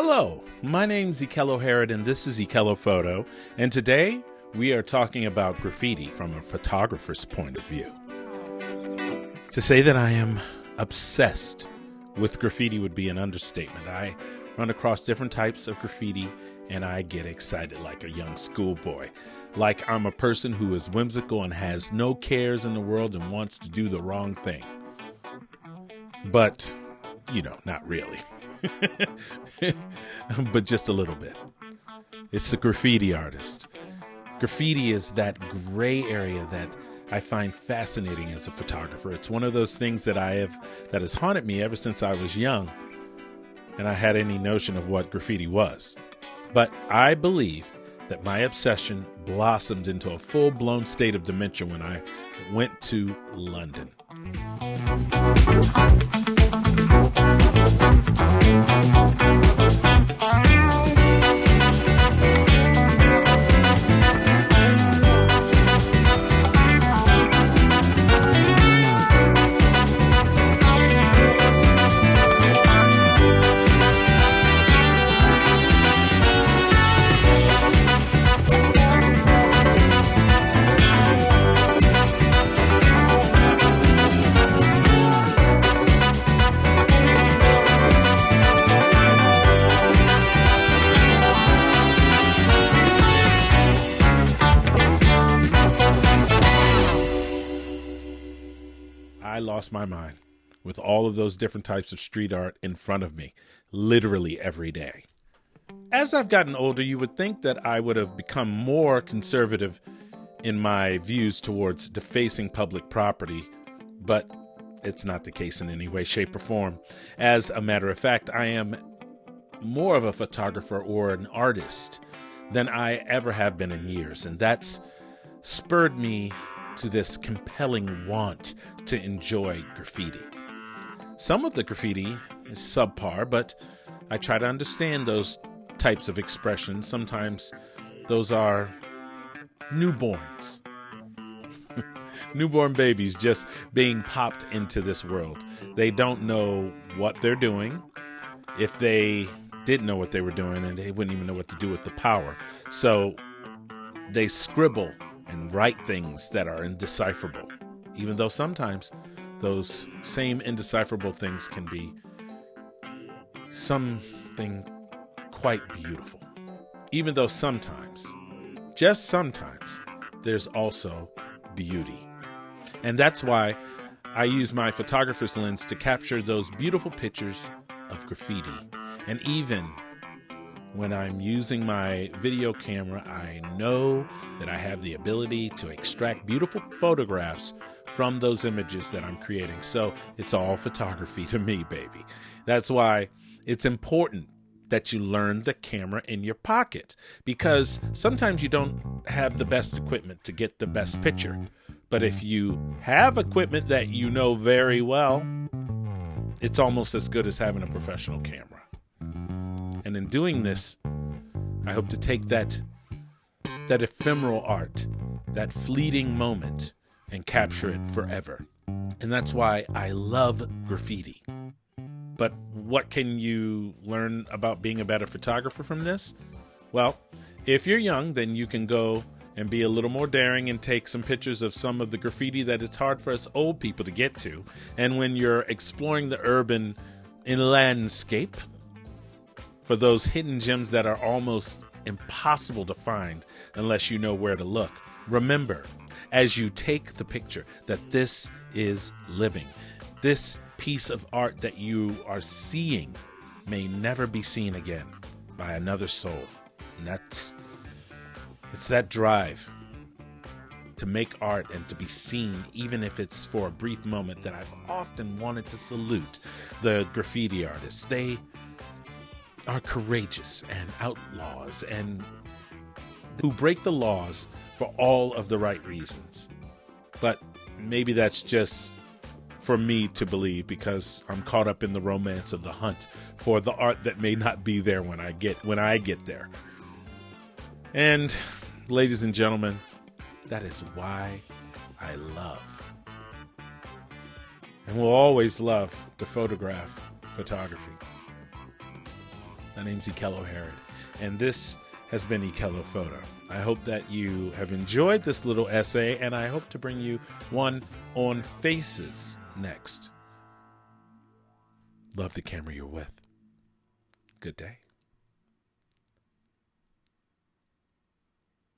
Hello, my name's Ekello Harrid and this is Ekello Photo, and today we are talking about graffiti from a photographer's point of view. To say that I am obsessed with graffiti would be an understatement. I run across different types of graffiti and I get excited like a young schoolboy. Like I'm a person who is whimsical and has no cares in the world and wants to do the wrong thing. But, not really. But just a little bit. It's the graffiti artist. Graffiti is that gray area that I find fascinating as a photographer. It's one of those things that has haunted me ever since I was young and I had any notion of what graffiti was. But I believe that my obsession blossomed into a full-blown state of dementia when I went to London. I lost my mind with all of those different types of street art in front of me, literally every day. As I've gotten older, you would think that I would have become more conservative in my views towards defacing public property, but it's not the case in any way, shape, or form. As a matter of fact, I am more of a photographer or an artist than I ever have been in years, and that's spurred me to this compelling want to enjoy graffiti. Some of the graffiti is subpar, but I try to understand those types of expressions. Sometimes those are newborns. Newborn babies just being popped into this world. They don't know what they're doing. If they didn't know what they were doing, and they wouldn't even know what to do with the power. So they scribble and write things that are indecipherable, even though sometimes those same indecipherable things can be something quite beautiful. Even though sometimes, just sometimes, there's also beauty. And that's why I use my photographer's lens to capture those beautiful pictures of graffiti. And even when I'm using my video camera, I know that I have the ability to extract beautiful photographs from those images that I'm creating. So it's all photography to me, baby. That's why it's important that you learn the camera in your pocket, because sometimes you don't have the best equipment to get the best picture. But if you have equipment that you know very well, it's almost as good as having a professional camera. And in doing this, I hope to take that ephemeral art, that fleeting moment, and capture it forever. And that's why I love graffiti. But what can you learn about being a better photographer from this? Well, if you're young, then you can go and be a little more daring and take some pictures of some of the graffiti that it's hard for us old people to get to. And when you're exploring the urban landscape, for those hidden gems that are almost impossible to find unless you know where to look, remember, as you take the picture, that this is living. This piece of art that you are seeing may never be seen again by another soul. And it's that drive to make art and to be seen, even if it's for a brief moment, that I've often wanted to salute the graffiti artists. They are courageous and outlaws and who break the laws for all of the right reasons. But maybe that's just for me to believe, because I'm caught up in the romance of the hunt for the art that may not be there when I get there. And ladies and gentlemen, that is why I love and will always love to photograph photography. My name's Ekello Harrid, and this has been Ekello Photo. I hope that you have enjoyed this little essay, and I hope to bring you one on faces next. Love the camera you're with. Good day.